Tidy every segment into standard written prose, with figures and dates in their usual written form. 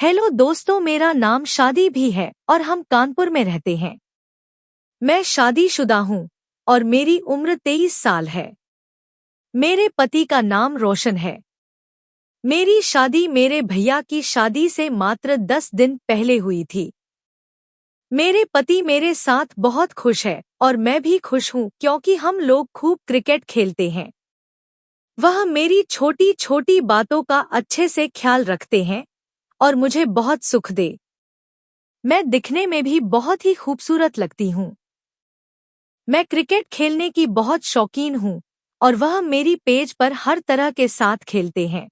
Hello दोस्तों, मेरा नाम शादी भी है और हम कानपुर में रहते हैं। मैं शादीशुदा हूँ और मेरी उम्र 23 साल है। मेरे पति का नाम रोशन है। मेरी शादी मेरे भैया की शादी से मात्र 10 दिन पहले हुई थी। मेरे पति मेरे साथ बहुत खुश है और मैं भी खुश हूँ क्योंकि हम लोग खूब क्रिकेट खेलते हैं। वह मेरी छोटी छोटी बातों का अच्छे से ख्याल रखते हैं और मुझे बहुत सुख दे। मैं दिखने में भी बहुत ही खूबसूरत लगती हूँ। मैं क्रिकेट खेलने की बहुत शौकीन हूँ और वह मेरी पेज पर हर तरह के साथ खेलते हैं।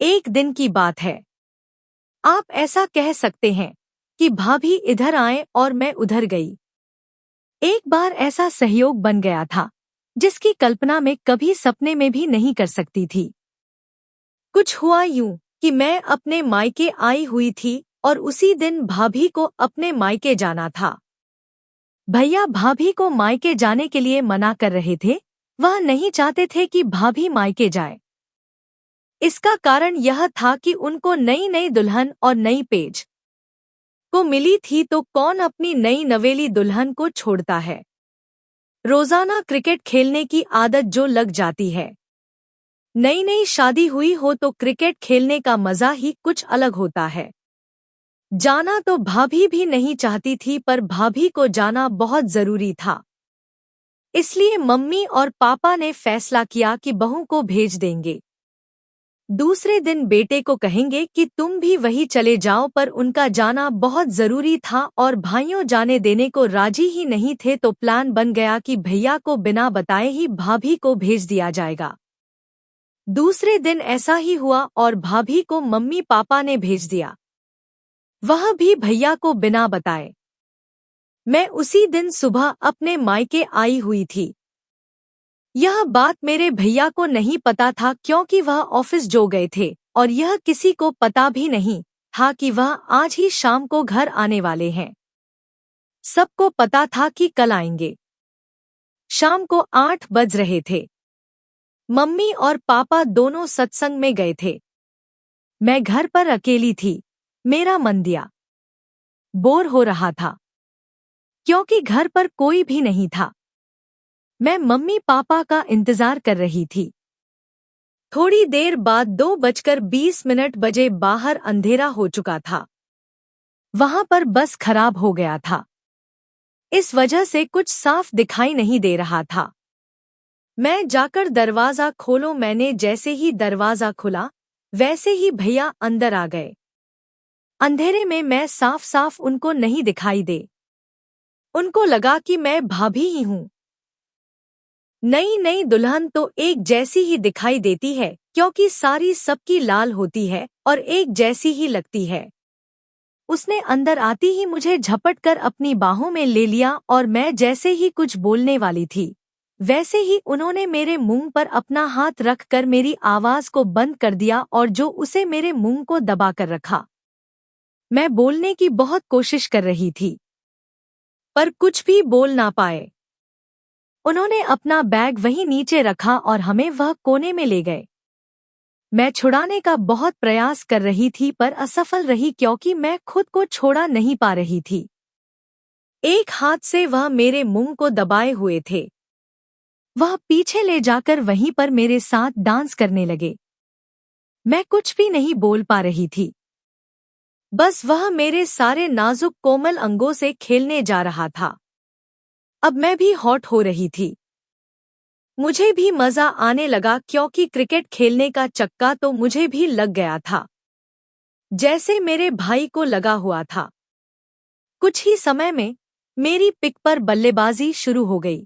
एक दिन की बात है। आप ऐसा कह सकते हैं कि भाभी इधर आए और मैं उधर गई। एक बार ऐसा सहयोग बन गया था जिसकी कल्पना मैं कभी सपने में भी नहीं कर सकती थी। कुछ हुआ यूं कि मैं अपने मायके आई हुई थी और उसी दिन भाभी को अपने मायके जाना था। भैया भाभी को मायके जाने के लिए मना कर रहे थे। वह नहीं चाहते थे कि भाभी मायके जाए। इसका कारण यह था कि उनको नई नई दुल्हन और नई पेज को मिली थी, तो कौन अपनी नई नवेली दुल्हन को छोड़ता है। रोजाना क्रिकेट खेलने की आदत जो लग जाती है। नई नई शादी हुई हो तो क्रिकेट खेलने का मजा ही कुछ अलग होता है। जाना तो भाभी भी नहीं चाहती थी, पर भाभी को जाना बहुत जरूरी था। इसलिए मम्मी और पापा ने फैसला किया कि बहू को भेज देंगे। दूसरे दिन बेटे को कहेंगे कि तुम भी वही चले जाओ, पर उनका जाना बहुत जरूरी था और भाइयों जाने देने को राजी ही नहीं थे। तो प्लान बन गया कि भैया को बिना बताए ही भाभी को भेज दिया जाएगा। दूसरे दिन ऐसा ही हुआ और भाभी को मम्मी पापा ने भेज दिया, वह भी भैया को बिना बताए। मैं उसी दिन सुबह अपने मायके आई हुई थी। यह बात मेरे भैया को नहीं पता था क्योंकि वह ऑफिस जो गए थे, और यह किसी को पता भी नहीं था कि वह आज ही शाम को घर आने वाले हैं। सबको पता था कि कल आएंगे। शाम को 8 बज रहे थे। मम्मी और पापा दोनों सत्संग में गए थे। मैं घर पर अकेली थी। मेरा मन दिया बोर हो रहा था क्योंकि घर पर कोई भी नहीं था। मैं मम्मी पापा का इंतजार कर रही थी। थोड़ी देर बाद 2:20 बजे बाहर अंधेरा हो चुका था। वहां पर बस खराब हो गया था। इस वजह से कुछ साफ दिखाई नहीं दे रहा था। मैं जाकर दरवाजा खोलो। मैंने जैसे ही दरवाजा खुला वैसे ही भैया अंदर आ गए। अंधेरे में मैं साफ साफ उनको नहीं दिखाई दे। उनको लगा कि मैं भाभी ही हूँ। नई नई दुल्हन तो एक जैसी ही दिखाई देती है क्योंकि सारी सबकी लाल होती है और एक जैसी ही लगती है। उसने अंदर आती ही मुझे झपट कर अपनी बाहों में ले लिया और मैं जैसे ही कुछ बोलने वाली थी वैसे ही उन्होंने मेरे मुंह पर अपना हाथ रखकर मेरी आवाज को बंद कर दिया और जो उसे मेरे मुंह को दबा कर रखा। मैं बोलने की बहुत कोशिश कर रही थी पर कुछ भी बोल ना पाए। उन्होंने अपना बैग वहीं नीचे रखा और हमें वह कोने में ले गए। मैं छुड़ाने का बहुत प्रयास कर रही थी पर असफल रही क्योंकि मैं खुद को छोड़ा नहीं पा रही थी। एक हाथ से वह मेरे मुंह को दबाए हुए थे। वह पीछे ले जाकर वहीं पर मेरे साथ डांस करने लगे। मैं कुछ भी नहीं बोल पा रही थी। बस वह मेरे सारे नाजुक कोमल अंगों से खेलने जा रहा था। अब मैं भी हॉट हो रही थी। मुझे भी मजा आने लगा क्योंकि क्रिकेट खेलने का चक्का तो मुझे भी लग गया था जैसे मेरे भाई को लगा हुआ था। कुछ ही समय में मेरी पिच पर बल्लेबाजी शुरू हो गई।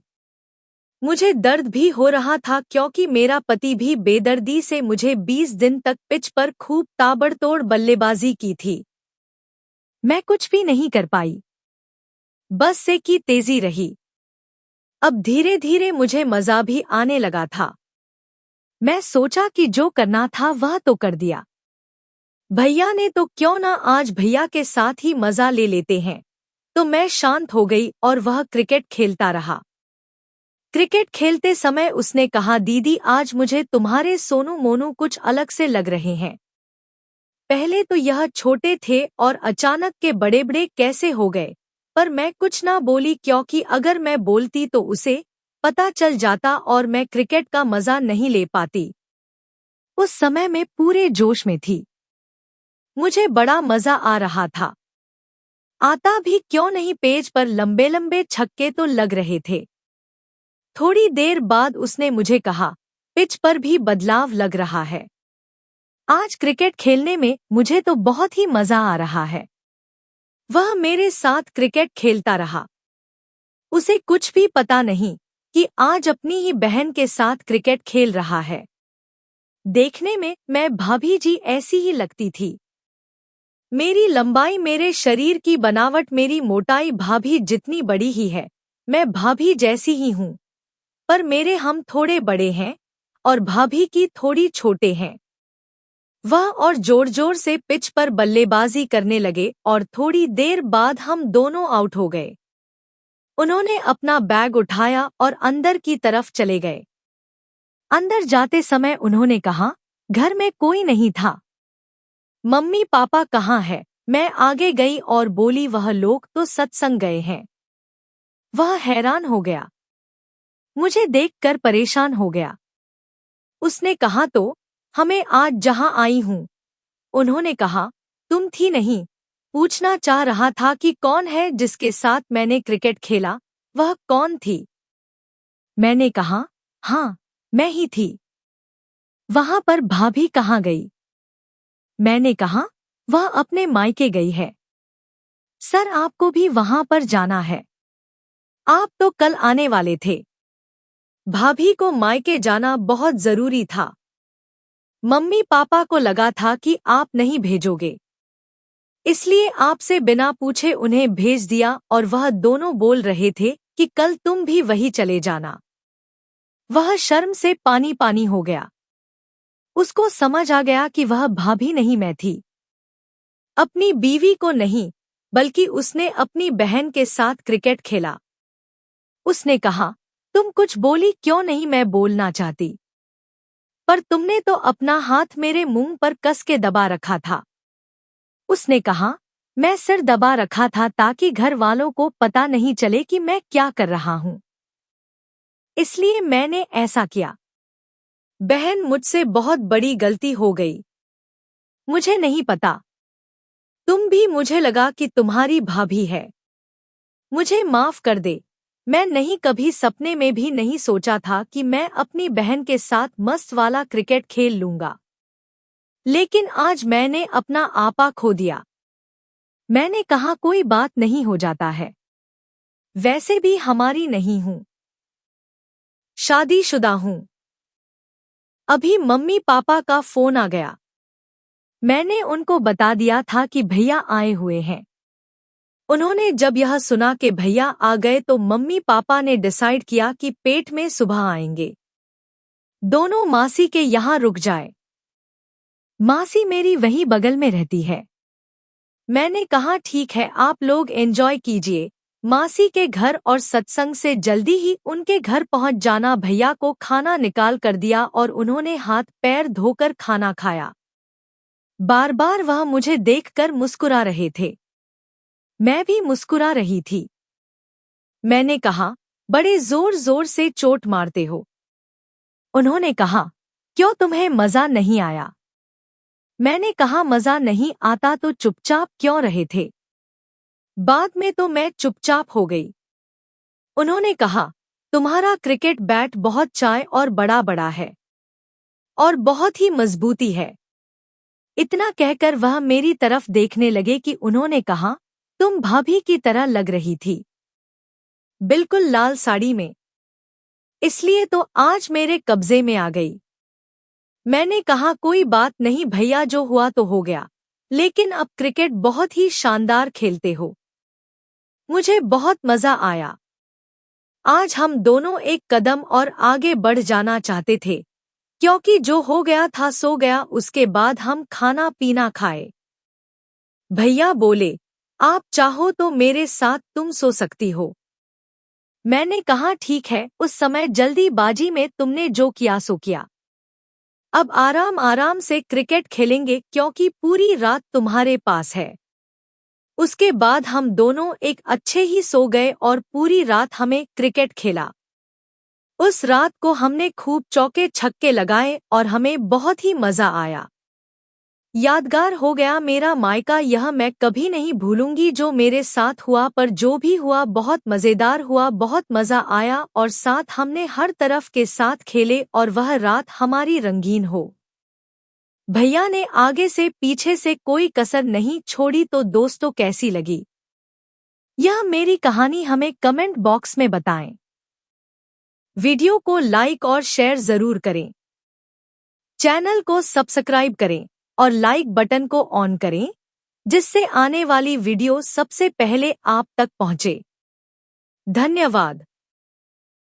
मुझे दर्द भी हो रहा था क्योंकि मेरा पति भी बेदर्दी से मुझे 20 दिन तक पिच पर खूब ताबड़तोड़ बल्लेबाजी की थी। मैं कुछ भी नहीं कर पाई। बस से की तेजी रही। अब धीरे धीरे मुझे मजा भी आने लगा था। मैं सोचा कि जो करना था वह तो कर दिया। भैया ने तो क्यों ना आज भैया के साथ ही मजा ले लेते हैं। तो मैं शांत हो गई और वह क्रिकेट खेलता रहा। क्रिकेट खेलते समय उसने कहा, दीदी आज मुझे तुम्हारे सोनू मोनू कुछ अलग से लग रहे हैं। पहले तो यह छोटे थे और अचानक के बड़े बड़े कैसे हो गए, पर मैं कुछ ना बोली क्योंकि अगर मैं बोलती तो उसे पता चल जाता और मैं क्रिकेट का मजा नहीं ले पाती। उस समय मैं पूरे जोश में थी। मुझे बड़ा मजा आ रहा था। आता भी क्यों नहीं, पेज पर लंबे लंबे छक्के तो लग रहे थे। थोड़ी देर बाद उसने मुझे कहा, पिच पर भी बदलाव लग रहा है। आज क्रिकेट खेलने में मुझे तो बहुत ही मजा आ रहा है। वह मेरे साथ क्रिकेट खेलता रहा। उसे कुछ भी पता नहीं कि आज अपनी ही बहन के साथ क्रिकेट खेल रहा है। देखने में मैं भाभी जी ऐसी ही लगती थी। मेरी लंबाई, मेरे शरीर की बनावट, मेरी मोटाई भाभी जितनी बड़ी ही है, मैं भाभी जैसी ही हूँ। पर मेरे हम थोड़े बड़े हैं और भाभी की थोड़ी छोटे हैं। वह और जोर जोर से पिच पर बल्लेबाजी करने लगे और थोड़ी देर बाद हम दोनों आउट हो गए। उन्होंने अपना बैग उठाया और अंदर की तरफ चले गए। अंदर जाते समय उन्होंने कहा, घर में कोई नहीं था। मम्मी पापा कहाँ है? मैं आगे गई और बोली, वह लोग तो सत्संग गए हैं। वह हैरान हो गया, मुझे देखकर परेशान हो गया। उसने कहा, तो हमें आज जहां आई हूं। उन्होंने कहा, तुम थी नहीं। पूछना चाह रहा था कि कौन है जिसके साथ मैंने क्रिकेट खेला, वह कौन थी? मैंने कहा, हाँ, मैं ही थी। वहां पर भाभी कहाँ गई? मैंने कहा, वह अपने मायके गई है। सर, आपको भी वहां पर जाना है? आप तो कल आने वाले थे। भाभी को मायके जाना बहुत जरूरी था। मम्मी पापा को लगा था कि आप नहीं भेजोगे, इसलिए आपसे बिना पूछे उन्हें भेज दिया और वह दोनों बोल रहे थे कि कल तुम भी वही चले जाना। वह शर्म से पानी पानी हो गया। उसको समझ आ गया कि वह भाभी नहीं, मैं थी। अपनी बीवी को नहीं, बल्कि उसने अपनी बहन के साथ क्रिकेट खेला। उसने कहा, तुम कुछ बोली क्यों नहीं? मैं बोलना चाहती, पर तुमने तो अपना हाथ मेरे मुंह पर कस के दबा रखा था। उसने कहा, मैं सिर दबा रखा था ताकि घर वालों को पता नहीं चले कि मैं क्या कर रहा हूं, इसलिए मैंने ऐसा किया। बहन, मुझसे बहुत बड़ी गलती हो गई। मुझे नहीं पता। तुम भी, मुझे लगा कि तुम्हारी भाभी है। मुझे माफ कर दे। मैं नहीं, कभी सपने में भी नहीं सोचा था कि मैं अपनी बहन के साथ मस्त वाला क्रिकेट खेल लूंगा। लेकिन आज मैंने अपना आपा खो दिया। मैंने कहा, कोई बात नहीं, हो जाता है। वैसे भी हमारी नहीं हूं, शादीशुदा हूं। अभी मम्मी पापा का फोन आ गया। मैंने उनको बता दिया था कि भैया आए हुए हैं। उन्होंने जब यह सुना कि भैया आ गए तो मम्मी पापा ने डिसाइड किया कि पेट में सुबह आएंगे। दोनों मासी के यहाँ रुक जाए। मासी मेरी वहीं बगल में रहती है। मैंने कहा, ठीक है, आप लोग एंजॉय कीजिए मासी के घर, और सत्संग से जल्दी ही उनके घर पहुंच जाना। भैया को खाना निकाल कर दिया और उन्होंने हाथ पैर धोकर खाना खाया। बार बार वह मुझे देखकर मुस्कुरा रहे थे। मैं भी मुस्कुरा रही थी। मैंने कहा, बड़े जोर जोर से चोट मारते हो। उन्होंने कहा, क्यों, तुम्हें मजा नहीं आया? मैंने कहा, मजा नहीं आता तो चुपचाप क्यों रहे थे? बाद में तो मैं चुपचाप हो गई। उन्होंने कहा, तुम्हारा क्रिकेट बैट बहुत चाय और बड़ा बड़ा है और बहुत ही मजबूती है। इतना कहकर वह मेरी तरफ देखने लगे कि उन्होंने कहा, तुम भाभी की तरह लग रही थी, बिल्कुल लाल साड़ी में, इसलिए तो आज मेरे कब्जे में आ गई। मैंने कहा, कोई बात नहीं भैया, जो हुआ तो हो गया, लेकिन अब क्रिकेट बहुत ही शानदार खेलते हो। मुझे बहुत मजा आया। आज हम दोनों एक कदम और आगे बढ़ जाना चाहते थे, क्योंकि जो हो गया था सो गया। उसके बाद हम खाना पीना खाए। भैया बोले, आप चाहो तो मेरे साथ तुम सो सकती हो। मैंने कहा, ठीक है। उस समय जल्दीबाजी में तुमने जो किया सो किया। अब आराम आराम से क्रिकेट खेलेंगे क्योंकि पूरी रात तुम्हारे पास है। उसके बाद हम दोनों एक अच्छे ही सो गए और पूरी रात हमें क्रिकेट खेला। उस रात को हमने खूब चौके छक्के लगाए और हमें बहुत ही मजा आया। यादगार हो गया मेरा मायका, यह मैं कभी नहीं भूलूंगी जो मेरे साथ हुआ, पर जो भी हुआ बहुत मजेदार हुआ, बहुत मजा आया और साथ हमने हर तरफ के साथ खेले और वह रात हमारी रंगीन हो। भैया ने आगे से पीछे से कोई कसर नहीं छोड़ी। तो दोस्तों कैसी लगी यह मेरी कहानी हमें कमेंट बॉक्स में बताएं। वीडियो को लाइक और शेयर जरूर करें। चैनल को सब्सक्राइब करें और लाइक बटन को ऑन करें जिससे आने वाली वीडियो सबसे पहले आप तक पहुंचे। धन्यवाद।